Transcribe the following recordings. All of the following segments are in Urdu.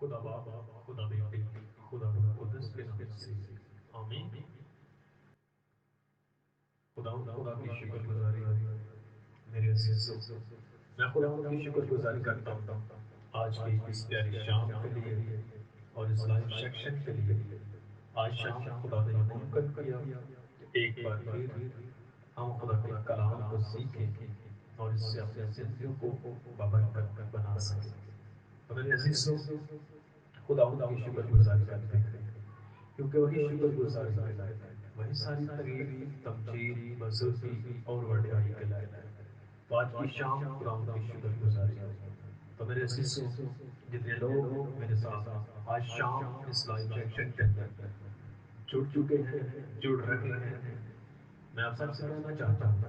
خدا باپ، خدا بیٹے، خدا روح القدس کے نام سے آمین۔ خدا کی شکر گزاری میرے عزیزوں، میں خدا کی شکر گزاری کرتا ہوں آج کی اس پیاری شام کے لیے اور اس لائیو سیکشن کے لیے۔ آج شام خدا نے یہ ممکن کیا کہ ایک بار پھر ہم خدا کے کلام کو سیکھیں اور اس سے اپنے زندگیوں کو بابرکت بنا سکیں۔ تو میرے عزیزوں، خدا کی شکر گزاری کرتے ہیں کیونکہ وہی شکر گزاری کے لائق ہے، وہی ساری تعریف، تمجید، بزرگی اور وڈیائی کے لائق ہے۔ تو آج کی شام خدا کی شکر گزاری ہے۔ تو میرے عزیزوں، جتنے لوگ میرے ساتھ آج شام اس لائیو سیکشن کے اندر جڑ چکے ہیں، جڑ رہے ہیں، میں آپ سب سے کہنا چاہتا ہوں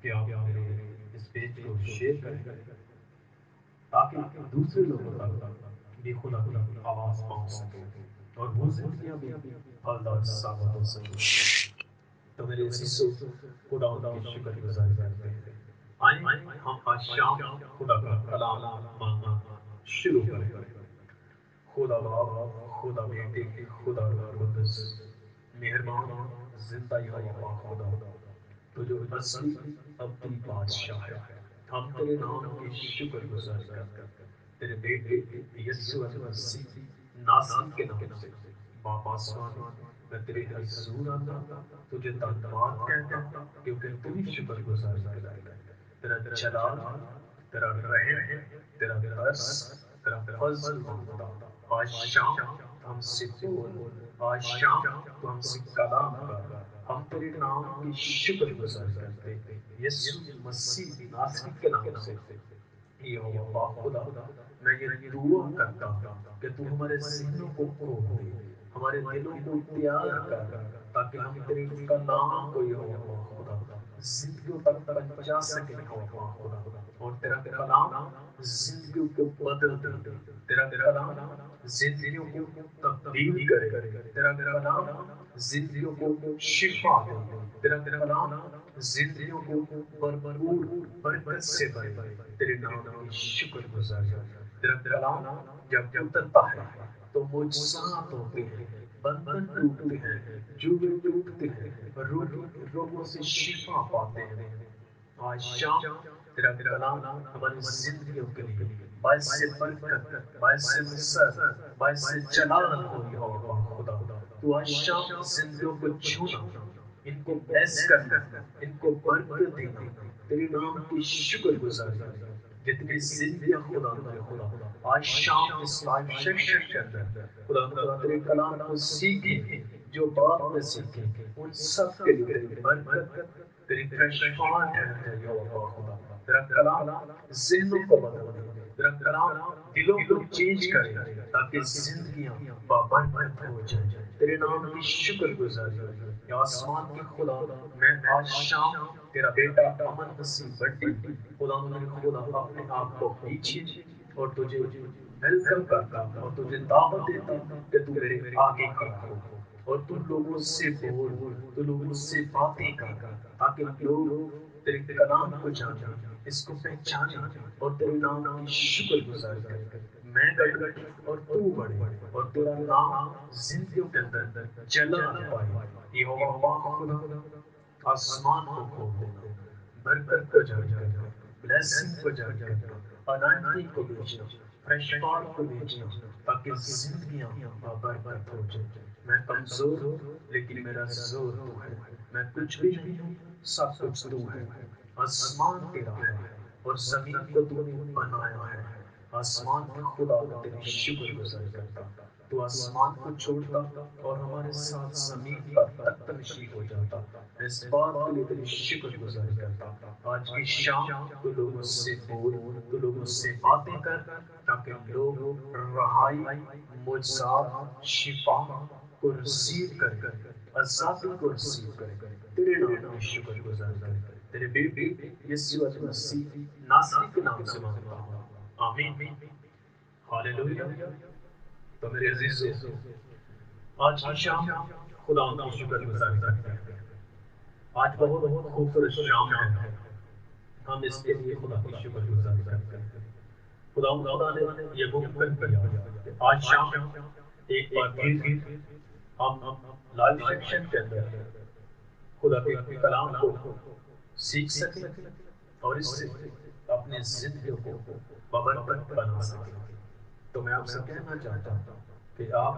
کہ آپ میرے اس پیج کو شیئر کریں تاکہ دوسرے لوگوں تک بھی خدا کی آواز پہنچ سکے اور وہ زندگیاں بھی پھلدار ثابت ہو سکیں۔ تو میرے عزیزوں، خدا کی شکر گزاری کرتے ہیں۔ آئیں ہم آج شام خدا کا کلام مانگنا شروع کریں۔ خدا باپ، خدا بیٹے، خدا روح القدس، مہربان زندہ یہوہ خدا، تو جو اصلی ابدی بادشاہ ہے، ہم تیرے نام کی شکر گزاری کرتے ہیں۔ تیرے بیٹے یسوع مسیح ناصری کے نام سے باپ آسمانی، میں تیرے حضور آتا تجھے دھنیواد کہتا کیونکہ تو ہی شکر گزاری کے لائق ہے۔ تیرا جلال، تیرا رحم، تیرا ترس، تیرا فضل مانگتا آج شام ہم سے بول، آج شام تو ہم سے کلام کر۔ ہم تیرے نام کی شکر گزاری کرتے یسوع مسیح ناصری کے نام سے۔ یہوہ خدا، میں یہ دعا کرتا ہوں کہ تو ہمارے ذہنوں کو کھول دے، ہمارے دلوں کو تیار کر تاکہ ہم تیرے کلام کو یہوہ خدا زندگیوں تک پہنچا سکیں یہوہ خدا، اور تیرا کلام زندگیوں کو بدل دے، تیرا کلام زندگیوں کو تبدیل کرے، تیرا کلام زندگیوں کو شفا دے، تیرا کلام زندگیوں کو بھرپور برکت سے بھرے۔ تیرے نام کی شکر گزاری۔ تیرا کلام جب اترتا ہے تو معجزات ہوتے ہیں، بندھن ٹوٹتے ہیں، جوڑے ٹوٹتے ہیں، روگوں سے شفا پاتے ہیں۔ آج شام تیرا کلام ہماری زندگیوں کے لیے باعث برکت، باعث مسرت، باعث جلال ہو یہوہ خدا۔ تو آج شام زندگیوں کو چھونا، ان کو بلیس کرنا، ان کو برکت دینا، تیرے نام کی شکر گزاری کرنا۔ جتنی زندگیاں خدا میرے خدا آج شام اس لائیو سیکشن کے اندر خدا تیرے کلام کو سیکھیں، جو بات میں سیکھیں ان سب کے لیے تیری برکت، تیری فریش فار ٹھہر جائے یہوہ خدا۔ تیرا کلام ذہنوں کو بدل دے، تیرا کلام دلوں کو چینج کرے تاکہ زندگیاں بابرکت ہو جائیں۔ تیرے نام کی شکر گزاری ہو یا آسمان کے خدا، میں آج شام تیرا بیٹا امن مسیح بڈی خدا میرے خدا اپنے آپ کو پیچھے اور تجھے ویلکم کرتا اور تجھے دعوت دیتا کہ تو میرے آگے کھڑا ہو اور تو لوگوں سے بول، تو لوگوں سے باتیں کر تاکہ لوگ تیرے کلام کو جانیں، اس کو پہچانیں اور تیرے نام کی شکر گزاری کریں۔ میں بڑھوں اور تو بڑھے اور تیرا نام زندگیوں کے اندر جلال پائے۔ یہوہ پاک خدا، آسمان کو کھول دینا، برکت کو جاری کرنا، بلیسنگ کو جاری کرنا، انائنٹنگ کو بھیجنا، فریش فار کو بھیجنا تاکہ زندگیاں برکت ہو جائیں۔ میں کمزور ہوں لیکن میرا زور تو ہے، میں کچھ بھی نہیں ہوں، سب کچھ تو ہے۔ آسمان تیرا ہے اور زمین کو تو نے بنایا ہے۔ آسمان کے خدا میں تیری شکر گزاری کرتا، تو آسمان کو چھوڑتا اور ہمارے ساتھ زمین پر تخت نشین ہو جاتا۔ میں اس بات کے لیے تیری شکر گزاری کرتا۔ آج کی شام تو لوگوں سے بول، تو لوگوں سے باتیں کر تاکہ لوگ رہائی، معجزات، شفا کو رسیو کریں، آزادی کو رسیو کریں۔ تیرے نام کی شکر گزاری کریں۔ تیرے بیٹے یسوع مسیح ناصری کے نام سے مانگتا ہوں، آمین، ہاللویہ۔ تو میرے عزیزوں، آج کی شام خدا ان کی شکر گزاری کرتے ہیں۔ آج بہت خوبصورت شام ہے، ہم اس کے لیے خدا کی شکر گزاری کرتے ہیں۔ خدا نے یہ ممکن کیا آج شام ایک بار پھر ہم لائیو سیکشن کے اندر خدا کے کلام کو سیکھ سکیں اور اس سے اپنے زندگی کو بابرکت بنا سکیں۔ تو میں آپ سے کہنا چاہتا ہوں کہ آپ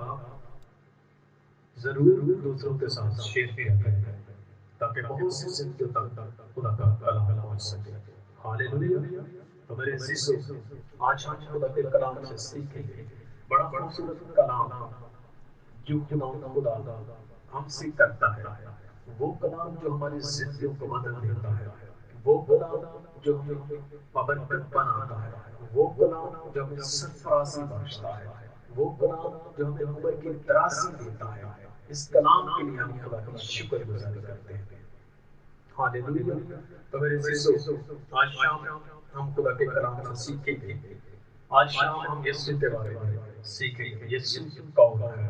ضرور دوسروں کے ساتھ شیئر کیا کریں تاکہ بہت سی زندگیوں تک خدا کا کلام پہنچ سکے۔ ہاللیلویہ۔ تو میرے عزیزو، آج ہم خدا کے کلام سے سیکھیں گے بڑا خوبصورت کلام جو خدا ہم سے کرتا ہے، وہ کلام جو ہماری زندگیوں کو بدل دیتا ہے، وہ کلام جو ہمیں بابرکت بناتا ہے، وہ کلام جو ہمیں سرفرازی بخشتا ہے، وہ کلام جو ہمیں عمر کی درازی دیتا ہے۔ اس کلام کے لیے ہم خدا کی شکر گزاری کرتے ہیں۔ ہاللیلویہ۔ تو میرے عزیزو، آج شام ہم خدا کے کلام سے سیکھیں گے۔ آج شام ہم یسوع کے بارے میں سیکھیں گے، یسوع کون ہے۔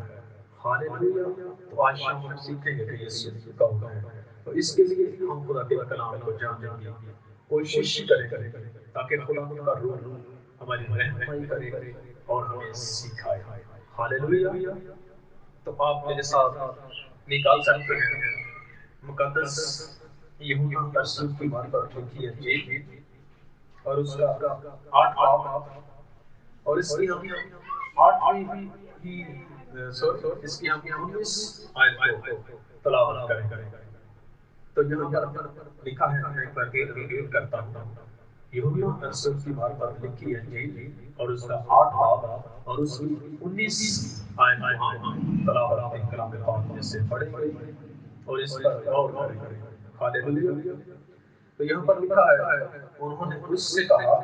ہاللیلویہ۔ تو آج شام ہم سیکھیں گے کہ یسوع کون ہے، تو اس کے لیے ہم خدا کے کلام کو جاننے کی کوشش کریں تاکہ خدا کا روح ہماری رہنمائی کرے اور ہمیں سکھائے۔ ہاللیلویہ۔ تو آپ میرے ساتھ نکال سکتے ہیں مقدس یوحنا رسول کی معرفت لکھی انجیل اور اس کا 8 باب اور اس کی ہم 19 آیت کو تلاوت کریں۔ تو یہاں پر لکھا ہے، میں ایک بار ریڈ کرتا ہوں۔ یوحنا رسول کی معرفت لکھی انجیل اور اس کا 8 باب اور اس کی 19 آیت کو ہم تلاوت کلام پاک میں سے پڑھیں گے اور اس پر غور کریں گے۔ ہاللیلویہ۔ تو یہاں پر لکھا ہے، انہوں نے اس سے کہا،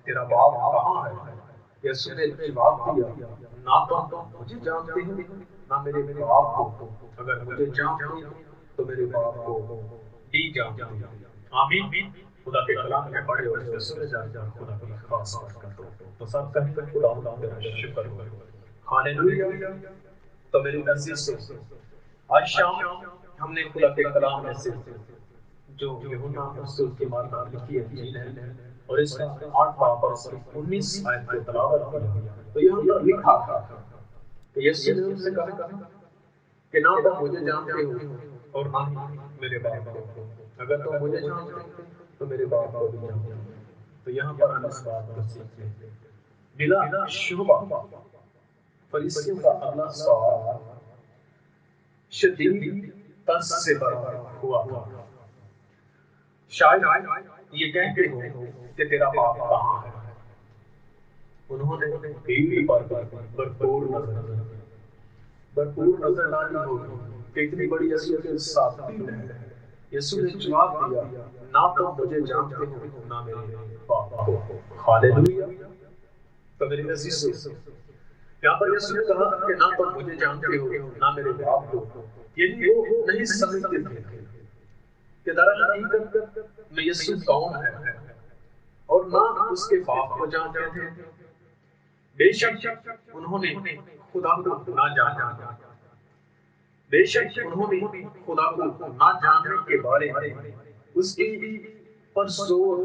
تیرا باپ کہاں ہے؟ یسوع نے جواب دیا، نہ تو مجھے جانتے ہو نہ میرے باپ کو، اگر مجھے جانتے ہو تو میرے باپ کو بھی جانتے ہو۔ آمین۔ خدا کے کلام میں پڑھے اور اس میں سنے جانے خدا کی خاص برکت ہو۔ تو سب کہیں کہ خدا تیرا شکر ہو۔ ہاللیلویہ۔ تو میرے عزیز، آج شام ہم نے خدا کے کلام میں سے جو یوحنا رسول کی معرفت لکھی انجیل ہے اور اس کا 8 باب اور اس کی 19 آیت کو تلاوت کیا، تو یہاں پر لکھا کہ یسوع نے ان سے کہا کہ نہ تو مجھے جانتے ہو اور نہ ہی میرے باپ کو، اگر تم مجھے جانتے ہو تو میرے باپ کو بھی جانتے ہو۔ تو یہاں پر ہم اس بات کو سیکھتے ہیں، بلا شبہ فریسیوں کا اگلا سوال شدید طرز سے بھرا ہوا تھا۔ شاید یہ کہتے ہو کہ تیرا باپ کہاں ہے۔ انہوں نے بیوی پر بھرپور نظر ڈالی ہوگی کہ اتنی بڑی یسوع کے ساتھ دین ہے۔ یسوع نے جواب دیا، نہ تو مجھے جانتے ہو نہ میرے باپ کو۔ ہاللیلویہ۔ تو میرے عزیزو، یہاں پر یسوع نے کہا کہ نہ تو مجھے جانتے ہو نہ میرے باپ کو، یعنی وہ نہیں سمجھتے تھے کہ دراصل میں یسوع کون ہے اور نہ اس کے باپ کو جانتے تھے۔ بے شک انہوں نے خدا کو نہ جانا، بے شک انہوں نے خدا کو نہ جاننے کے بارے میں اس کی پرزور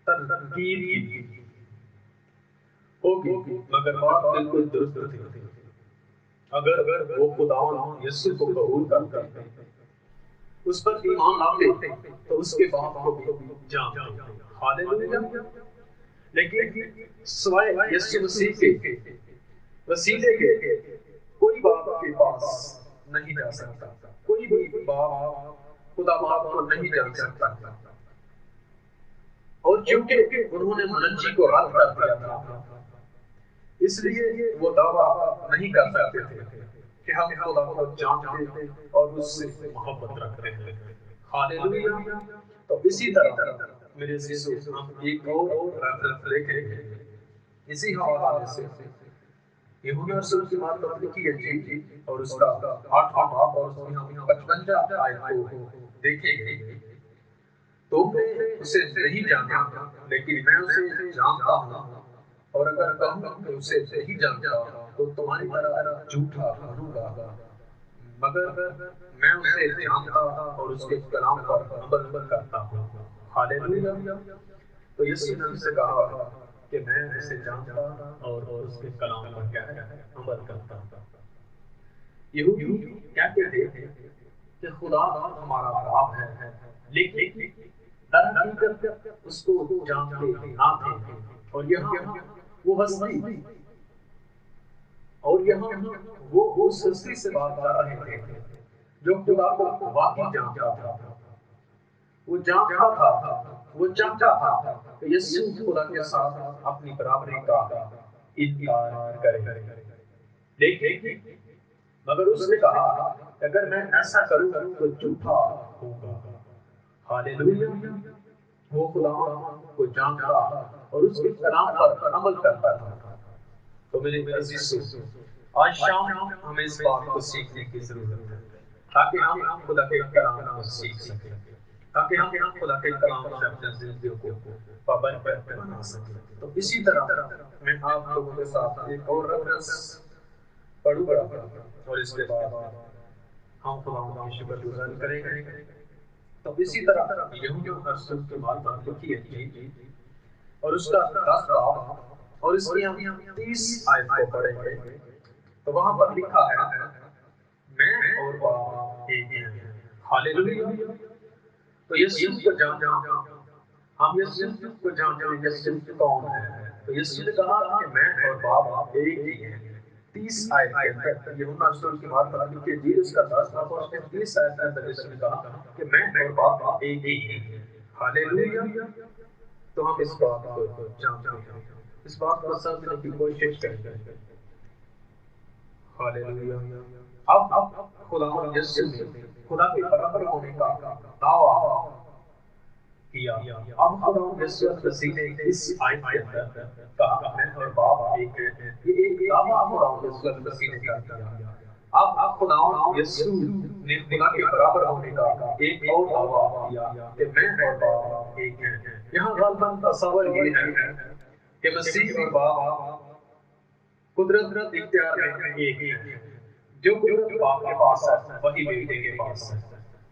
تردید کی ہوگی، مگر بات بالکل درست تھی۔ اگر وہ خداوند یسوع کو قبول کرتے، اس پر ایمان لاتے تو اس کے باپ کو بھی جانتے۔ ہاللیلویہ۔ لیکن سوائے یسوع مسیح کے وسیلے کے کوئی باپ کے پاس نہیں جا سکتا، کوئی بھی باپ خدا باپ کو نہیں جان سکتا۔ اور چونکہ انہوں نے منجی کو رد کر دیا تھا، اس لیے وہ دعویٰ نہیں کر سکتے تھے کہ ہم خدا کو جانتے ہیں اور اس سے محبت رکھتے ہیں۔ ہاللیلویہ۔ تو اسی طرح میرے عزیزو، ہم ایک اور ریفرنس دیکھیں گے اسی حوالے سے، یوحنا رسول کی معرفت لکھی انجیل اور اس کا 8واں باب اور اس میں ہم 55 آیت کو دیکھیں گے۔ تم نے اسے نہیں جانا لیکن میں اسے جانتا ہوں، اور اگر کہوں کہ اسے نہیں جانتا تو تمہاری طرح جھوٹا بنوں گا، مگر میں اسے جانتا اور اس کے کلام پر عمل کرتا ہوں۔ ہاللیلویہ۔ تو یسوع نے ان سے کہا کہ میں اسے جانتا اور اس کے کلام پر کیا ہے عمل کرتا. یہودی کہتے تھے کہ خدا ہمارا باپ ہے، لیکن در حقیقت اس کو جانتے نہ تھے. اور یہاں وہ ہستی اور یہاں وہ اس ہستی سے بات کر رہے تھے جو خدا کو واقعی جانتا تھا. وہ جانتا تھا، وہ چاہتا تھا کہ یسوع خدا کے ساتھ اپنی برابری کا انکار کرے، لیکن مگر اس نے کہا کہ اگر میں ایسا کروں تو جھوٹا ہوگا. ہاللیلویا. وہ خدا کو جانتا اور اس کے کلام پر عمل کرتا تھا. تو میرے عزیزو، آج شام ہمیں اس بات کو سیکھنے کی ضرورت ہے تاکہ ہم خدا کے کلام کو سیکھ سکیں، تاکہ ہم خدا کے کلام سے اپنے زندگیوں کو پابند بنا سکیں. تو اسی طرح میں آپ لوگوں کے ساتھ ایک اور ریفرنس پڑھوں گا اور اس کے بعد ہم خدا کی شکر گزاری کریں گے. تو اسی طرح یہودیوں کا رسول کی بات لکھی ہے اور اس کا 10 باب اور اس کی ہم 30 آیت کو پڑھیں گے. تو وہاں پر لکھا ہے میں اور باپ ایک ہیں. ہاللیلویا. تو یسوع کو جاننا، ہم یسوع کو جانتے ہیں یسوع کون ہے. تو یسوع نے کہا کہ میں اور باپ ایک ہی ہیں. 30 آیت کے اندر یوحنا رسول کی بات پر لکھی ہے اس کا 10 باب اور اس کے 30 آیت کے اندر یسوع نے کہا کہ میں اور باپ ایک ہی ہیں. ہاللیلویا. تو ہم اس بات کو جانتے ہیں، اس بات کو سمجھنے کی کوشش کریں گے. ہاللیلویا. اب خدا یسوع نے خدا کے برابر ہونے کا دعویٰ کیا. اب خدا یسوع مسیح نے اس آیت کے اندر کہا میں اور باپ ایک ہیں. یہ ایک دعویٰ خدا یسوع مسیح نے کر دیا. اب خدا یسوع نے خدا کے برابر ہونے کا ایک اور دعویٰ کیا کہ میں اور باپ ایک ہیں. یہاں غالباً تصور یہ ہے کہ مسیح اور باپ قدرت اختیار میں ایک ہیں. جو قدرت باپ کے پاس ہے وہی بیٹے کے پاس ہے،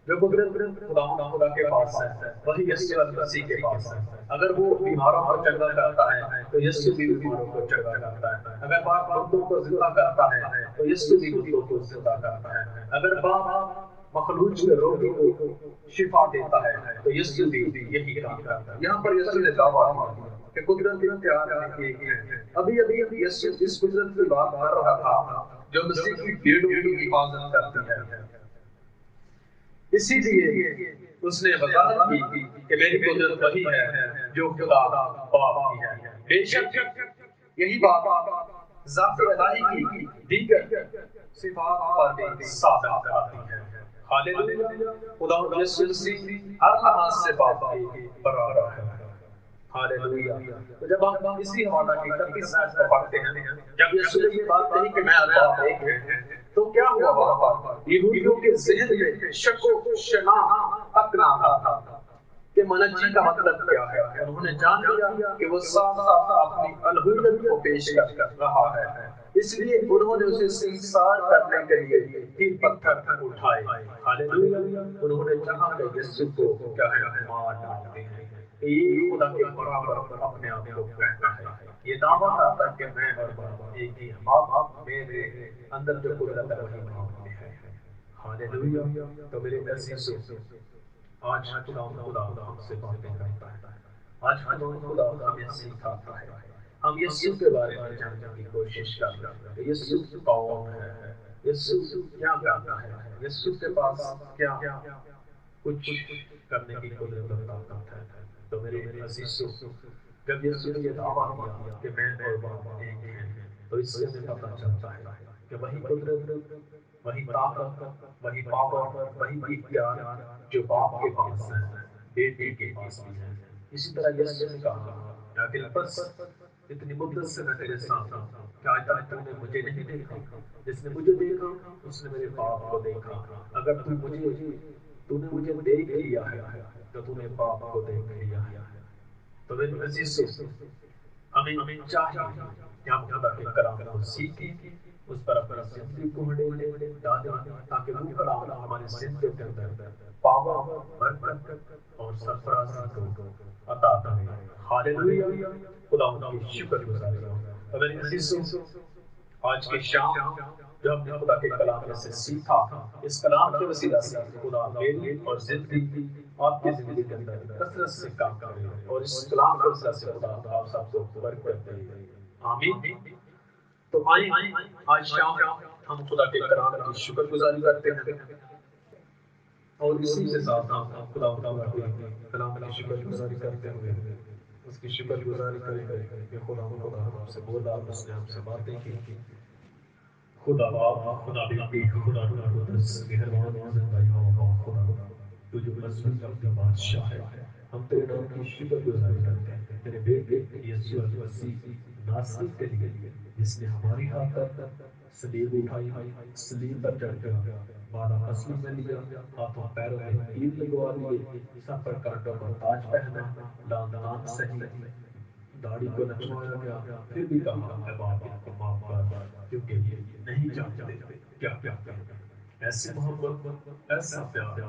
جو قدرت خدا کے پاس ہے وہی یسوع مسیح کے پاس ہے. اگر وہ بیماروں کو چنگا کرتا ہے تو یسوع بھی بیماروں کو چنگا کرتا ہے. اگر باپ مردوں کو زندہ کرتا ہے تو یسوع بھی مردوں کو زندہ کرتا ہے. اگر باپ مخلوق کے روگی کو شفا دیتا ہے تو یسوع بھی یہی کام کرتا ہے. یہاں پر یسوع نے دعویٰ کیا کہ قدرت اختیار میں ایک ہے. ابھی یسوع اس قدرت کی بات کر رہا تھا جو مسیح کی بھیڑوں کی حفاظت کرتی ہے. اسی لیے اس نے وضاحت کی کہ میری قدرت وہی ہے جو خدا باپ کی ہے. بے شک یہی بات ذات الہی کی دیگر صفات پر بھی ثابت کرتی ہے. ہاللیلویا. خدا یسوع مسیح ہر لحاظ سے باپ کے برابر ہے. ہاللیلویا. تو جب ہم اسی حوالہ کی 31 آیت کو پڑھتے ہیں، جب یسوع نے یہ بات کہی کہ میں اور باپ ایک ہیں، تو کیا ہوا وہاں پر؟ یہودیوں کے ذہن میں شک و شبہ تک نہ تھا کہ منجی کا مطلب کیا ہے. انہوں نے جان لیا کہ وہ صاف صاف اپنی الوہیت کو پیش کر رہا ہے، اس لیے انہوں نے اسے سنسار کرنے کے لیے تین پتھر اٹھائے. ہاللیلویا. انہوں نے چاہا کہ یسوع کو کیا ہے مار ڈالتے ہیں. یہ خدا کے برابر اپنے آپ کو کہتا ہے. یہ دعویٰ کرتا ہے کہ میں اور باپ ایک ہی ہیں. باپ میرے اندر جو قدرت ہے وہی باپ میں ہے. ہاللیلویا. تو میرے عزیزو، آج خدا ہم سے باتیں کرتا ہے. آج خدا ہمیں سکھاتا ہے. ہم یسوع کے بارے میں جاننے کی کوشش کر رہے ہیں. یسوع کون ہے؟ یسوع کیا کرتا ہے؟ یسوع کے پاس کیا کچھ کرنے کی قدرت اور طاقت ہے. تو میرے عزیزو، جب یسوع نے یہ دعویٰ کیا کہ میں اور باپ ایک ہیں، تو اس سے ہمیں پتہ چلتا ہے کہ وہی قدرت، وہی طاقت، وہی پاور، وہی اختیار جو باپ کے پاس ہے بیٹے کے پاس بھی ہے. اسی طرح یسوع نے کہا یا فلپس اتنی مدت سے میں تیرے ساتھ ہوں، کہ آج تک تو نے مجھے نہیں دیکھا. جس نے مجھے دیکھا اس نے میرے باپ کو دیکھا. اگر تو نے مجھے دیکھ لیا ہے تو تو نے باپ کو دیکھ لیا ہے. تو میرے عزیزو، ہمیں چاہیے کہ ہم خدا کے کلام کو سیکھیں اس پر اپنی زندگی کو ڈالیں تاکہ وہ کلام ہماری زندگی کے اندر پاور، برکت اور سرفرازی کو عطا کرے۔ ہاللویہ، خدا ان کی شکر گزاری ہو۔ اگر عزیزوں، آج کی شام جو ہم نے خدا کے کلام میں سے سیکھا، اس کلام کے وسیلہ سے خدا میری اور زندگی آپ کی زندگی کے اندر کثرت سے کام کرے اور اس کلام کے وسیلہ سے خدا آپ سب کو برکت دے۔ آمین۔ تو آئیں آج شام ہم خدا کے کلام کی شکر گزاری کرتے ہیں اور اسی کے ساتھ ہم خدا تعالیٰ کے کلام کی شکر گزاری کرتے ہوئے اس کی شکر گزاری کریں گے کہ خدا ہم سے بولا، اس نے ہم سے باتیں کی۔ خدا باپ، خدا بیٹی، خدا روح القدس، مہربان زندہ یہوہ خدا، تو جو مزید اپنا بادشاہ ہے، ہم تیرے نام کی شکر گزاری کرتے ہیں تیرے بیٹے یسوع المسیح ناصری کے لیے، جس نے ہماری خاطر صلیب اٹھائی، صلیب پر چڑھ گیا، بالا پسلی میں لیا، ہاتھوں پیروں میں تیر لگوا دیے، سر پر کانٹوں کا تاج پہنا، لان تان سہی، داڑھی کو نچوایا گیا، پھر بھی کہا اے باپ ان کو معاف کر کیونکہ یہ نہیں جانتے کیا کرتے ہیں۔ ایسی محبت، ایسا پیار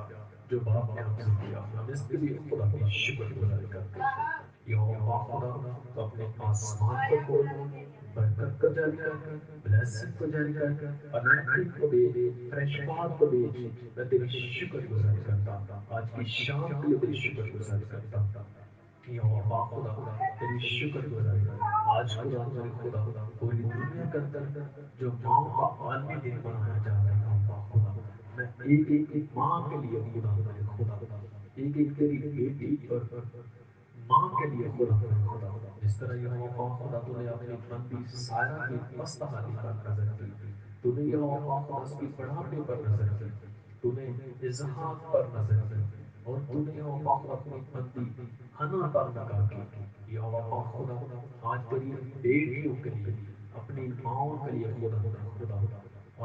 جو باپ نے ہم سے کیا، ہم اس کے لیے خدا کی شکر گزاری کرتے ہیں۔ یہوہ خدا تو اپنے آسمان کو کھول، برکت کو جاری کر، بلیسنگ کو جاری کر، انائٹنگ کو بھیج، فریش فال کو بھیج۔ میں تیری شکر گزاری کرتا ہوں، آج کی شام کے لیے تیری شکر گزاری کرتا ہوں۔ یہوہ خدا تیری شکر گزاری آج خدا میرے خدا پوری دنیا کے اندر جو ماں کا عالمی دن منایا جا رہا ہے، یہوہ خدا میں ایک ایک ماں کے لیے خدا میرے خدا، ایک ایک تیری بیٹی اور ماں کے لیے خدا میرے خدا، جس طرح یہوہ خدا تو نے اپنی بندی سائرہ کی پستحالی پر نظر کی، تو نے یہوہ خدا اس کی بڑھاپے پر نظر کی، تو نے اظہار پر نظر کی، اور تو نے یہوہ خدا اپنی بندی حنا پر نگاہ کی۔ یہوہ خدا آج تیری بیٹیوں کے لیے، اپنی ماؤں کے لیے خدا میرے خدا،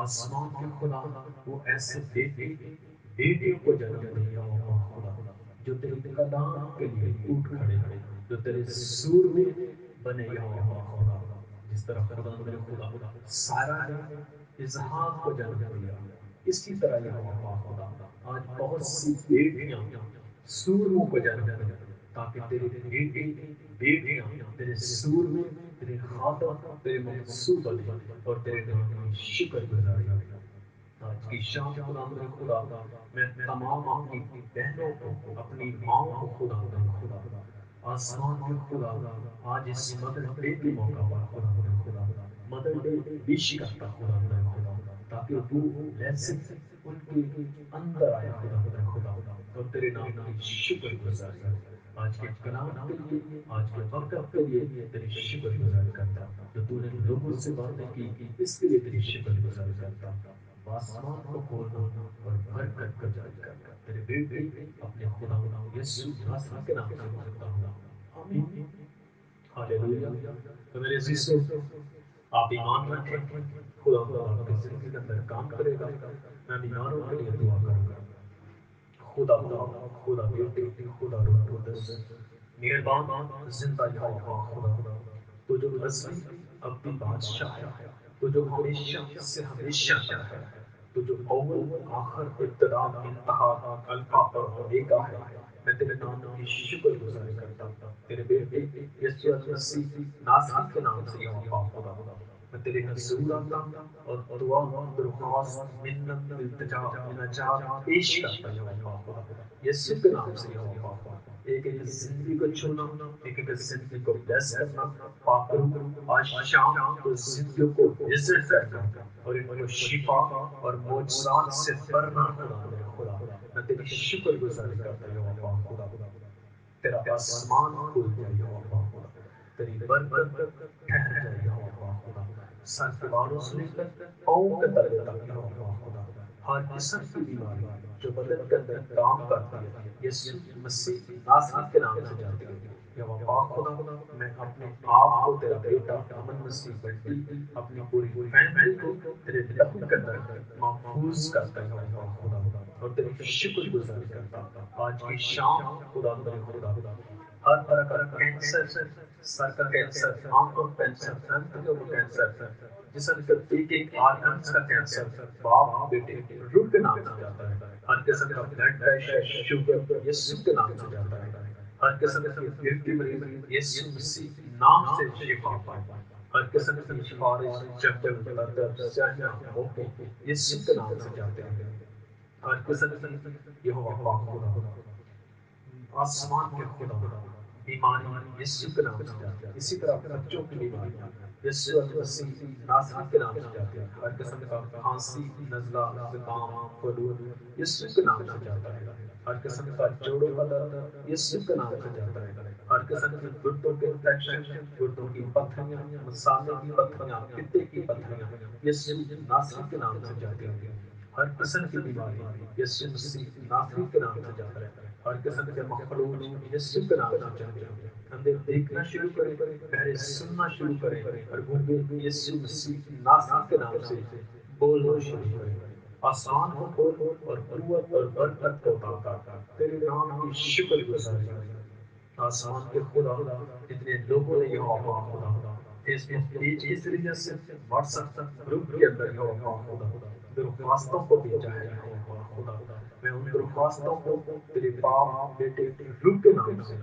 آسمان کے خدا وہ ایسے بیٹیوں کو جنم دے یہوہ خدا، جو تیرے کلام کے لیے اٹھ کھڑے ہو، جو تیرے سور میں بنے یہوہ خدا، جس طرح خدا میرے خدا سارہ نے اسحاق کو جنم دیا، اسی طرح یہوہ خدا آج بہت سی بیٹیاں سورموں کو جنم دیں تاکہ تیرے بیٹے بیٹیاں تیرے سور میں، تیرے خاطر، تیرے منصوب بنے اور تیرے نام کی شکر گزاری۔ آج کی شام خدا میرے خدا میں تمام اپنی بہنوں کو، اپنی ماؤں کو خدا میرے خدا، آسمان کے خدا آج اس مدر ڈے کے موقع پر خدا میرے خدا مدر ڈے وش کرتا خدا میرے خدا، تاکہ وہ بلیسنگ ان کے اندر آئے خدا میرے خدا اور تیرے نام کی شکر گزاری ہو۔ آج کے کلام کے لیے، آج کے وقت کے لیے تیری شکر گزاری کرتا، جو تو نے لوگوں سے باتیں کی اس کے لیے تیری شکر گزاری کرتا، آسمان کو کھولنا اور برکت کو جاری کرنا، تیرے بیٹے اپنے خدا یسوع ناصری کے نام سے مانگتا ہوں، آمین۔ ہاللویہ۔ تو میرے عزیزو، آپ ایمان رکھیں، خدا آپ کی زندگی کے اندر کام کرے گا۔ میں بیماروں کے لیے دعا کروں گا۔ خدا باپ، خدا بیٹے، خدا روح القدس، مہربان زندہ یہوہ خدا، تو جو ازلی ابدی بادشاہ ہے، تو جو ہمیشہ سے ہمیشہ تک ہے، تو جو اول آخر ابتدا انتہا الفا اور اومیگا ہے، میں تیرے نام کی شکر گزاری کرتا ہوں، تیرے بیٹے یسوع المسیح ناصری کے نام سے یہوہ خدا، میں تیرے حضور آتا اور دعا، درخواست، منت، التجا، مناجات پیش کرتا یہوہ خدا، یسوع کے نام سے یہوہ خدا، ایک ایک زندگی کو چھونا، ایک ایک زندگی کو بلیس کرنا، پاک روح آج شام تو زندگیوں کو وزٹ کرنا اور ان کو شفا اور معجزات سے بھرنا خدا میرے خدا، میں تیری شکر گزاری کرتا یہوہ خدا، تیرا آسمان کھل جائے یہوہ خدا، تیری برکت ٹھہر جائے یہوہ خدا، سر کے بالوں سے لے کر پاؤں کے تلے تک یہوہ خدا، ہر قسم کی بیماری جو بدن کے اندر کام کرتی ہے یسوع مسیح ناصری کے نام سے جاتی ہے یہوہ پاک خدا، میں اپنے آپ کو تیرا بیٹا امن مسیح بنٹی، اپنی پوری فیملی کو تیرے لہو کے اندر محفوظ کرتا یہوہ خدا اور تیری شکر گزاری کرتا۔ آج کی شام خدا میرے خدا ہر طرح کا کینسر، سر کا کینسر، آنکھوں کا کینسر، پھیپھڑوں کا کینسر، جسم کا ایک ایک آرگنز کا کینسر باپ بیٹے روح کے نام سے جاتا ہے. ہر قسم کا بلڈ پریشر شوگر یسوع کے نام سے جاتا ہے. ہر قسم کی دل کی مریض یسوع مسیح نام سے شفا پائے. ہر قسم کی سفارش چکر درد سیاحیاں موقع یسوع کے نام سے جاتے ہیں. ہر قسم کی یہوہ پاک خدا آسمان کے خدا بیماری یسوع کے نام سے جاتے ہیں. اسی طرح بچوں کی بیماریاں یسوع مسیح ناصری کے نام سے جاتے ہیں. ہر قسم کا کھانسی نزلہ زکام فلو یسوع کے نام سے جاتا ہے. ہر قسم کا جوڑوں کا درد یسوع کے نام سے جاتا ہے. ہر قسم کی گردوں کے انفیکشن گردوں کی پتھریاں مسالے کی پتھریاں پتے کی پتھریاں یسوع ناصری کے نام سے جاتے ہیں. ہر قسم کی بیماری یسوع مسیح ناصری کے نام سے جاتا ہے. ہر قسم کے مخلوق یسوع کے نام سے جاتے ہیں. اندھے دیکھنا شروع کریں بہرے سننا شروع کریں اور گونگے یسوع مسیح ناصری کے نام سے بولنا شروع کریں. آسمان کو کھول اور قوت اور برکت کو عطا کر تیرے نام کی شکر گزاری. آسمان کے خدا جتنے لوگوں نے یہ پاک خدا فیس بک پیج کے ذریعے سے واٹس ایپ گروپ کے اندر یہ پاک خدا درخواستوں کو بھیجا ہے. یہ پاک خدا میں ان درخواستوں کو تیرے باپ بیٹے روح کے نام سے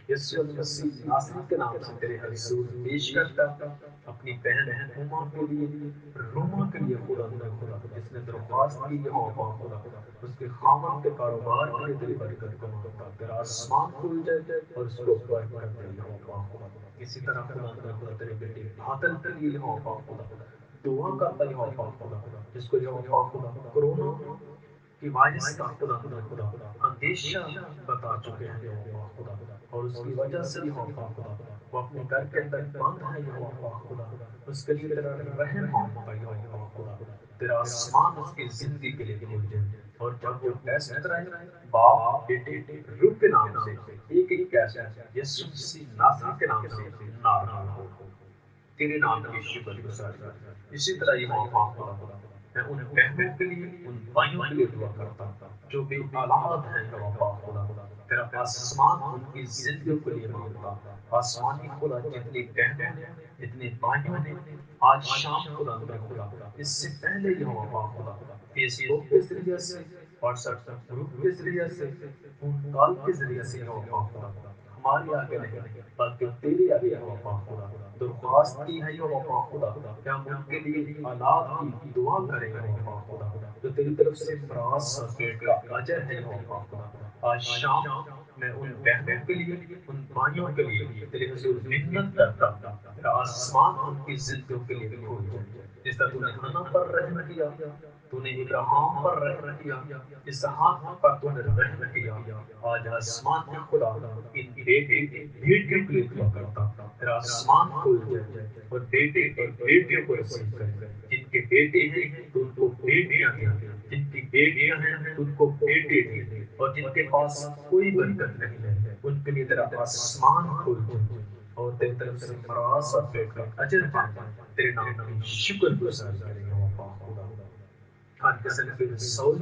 یسوع مسیح ناصری کے نام سے تیرے حضور پیش کرتا. اپنی بہن روما کے لیے روما کے لیے خدا جس نے درخواست کی یہ پاک خدا اس کے خامن کے کاروبار کے لیے تیری برکت کو مانگتا. تیرا آسمان کھل جائے اور اس کو برکت دے یہ پاک خدا. اسی طرح خدا تیرے بیٹے بادل کے لیے یہ پاک خدا دعا کرتا یہ پاک خدا جس کو یہ پاک خدا کرونا کی وائرس کا خدا اندیشہ بتا چکے ہیں یہ پاک خدا اور اس کی وجہ سے یہ پاک خدا وہ اپنے گھر کے اندر بند ہے یہ پاک خدا. اس کے لیے تیرا رحم مانگتا یہ پاک خدا. تیرا آسمان اس کی زندگی کے لیے کھول جائے اور جب وہ ٹیسٹ کرائے باپ بیٹے روح کے نام سے ایک ایک ٹیسٹ یسوع مسیح ناصری کے نام سے نارمل ہو. تیرے نام کی شکر گزاری. اسی طرح یہ پاک خدا میں ان بہنوں کے لیے ان بھائیوں کے لیے دعا کرتا جو بے اولاد ہیں یہ پاک خدا تیرا آسمان ان کی زندگیوں کے لیے مانگتا. آسمانی خدا جتنی بہنوں نے اتنے بھائیوں نے آج شام خدا اس سے پہلے یہ پاک خدا فیس بک کے ذریعے سے واٹس ایپ گروپ کے ذریعے سے فون کال کے ذریعے سے یہ پاک خدا ہمارے آگے نہیں بلکہ تیرے آگے یہ پاک خدا درخواست کی ہے یہ پاک خدا کہ ہم ان کے لیے اولاد کی دعا کریں یہ پاک خدا تو تیری طرف سے فراز اور پیٹ کا اجر ہے یہ پاک خدا. آج شام میں ان بہنوں کے لیے ان بھائیوں کے لیے تیرے حضور منت کرتا تیرا آسمان ان کی زندگیوں کے لیے کھول جائے. جس طرح تو نے حنا پر رحم کیا تو نے ابراہیم پر رحم کیا اسحاق پر تو نے رحم کیا. آج آسمان میں خدا ان بیٹے بیٹیوں کے لیے دعا کرتا تیرا آسمان کھول جائے اور بیٹے اور بیٹیوں کو رسید کرے. جن کے بیٹے ہیں تو ان کو بیٹیاں دیں جن کی بیٹیاں ہیں ان کو بیٹے دیں اور جن کے پاس کوئی برکت نہیں ہے ان کے لیے تیرا آسمان کھول جائے اور تیری طرف سے فراز اور پیٹ کا اجر پائے. تیرے نام کی شکر گزاری کریں گے پاک خدا. ہر قسم کی رسول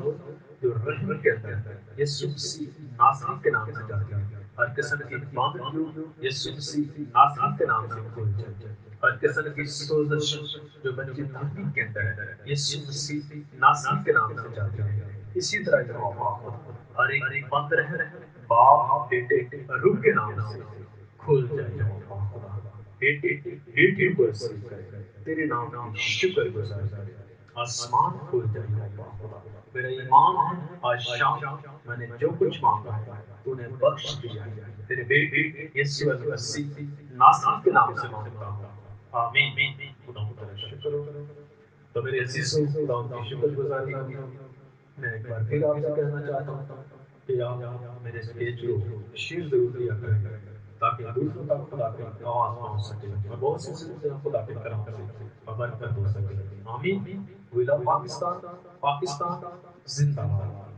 جو رحم کے اندر یسوع مسیح ناصری کے نام سے جاتی ہے. ہر قسم کی بند یسوع مسیح ناصری کے نام سے کھول جائے. ہر قسم کی سوزش جو بچے دھرتی کے اندر ہے یسوع مسیح ناصری کے نام سے جاتی ہے. اسی طرح یہ پاک خدا ہر ایک بند رہے باپ بیٹے روح کے نام سے کھل جائے پاک خدا. بیٹے بیٹیوں کو رسید کرے تیرے نام کی شکر گزار کرے. آسمان کھل جائے پاک خدا. میرا ایمان ہے آج شام میں نے جو کچھ مانگا ہے تو نے بخش دیا ہے. تیرے بیٹے یسوع مسیح ناصری کے نام سے مانگتا ہوں آمین. خدا تیرا شکر ہو. تو میرے عزیزوں خدا کی شکر گزاری میں ایک بار پھر آپ سے کہنا چاہتا ہوں کہ آپ میرے اس پیج کو شیئر ضرور کیا کریں تاکہ دوسروں تک خدا کی آواز پہنچ سکے اور بہت سی صورتیں خدا کے کرم سے برکت ہو سکے. آمین. وی لو پاکستان. پاکستان زندہ باد.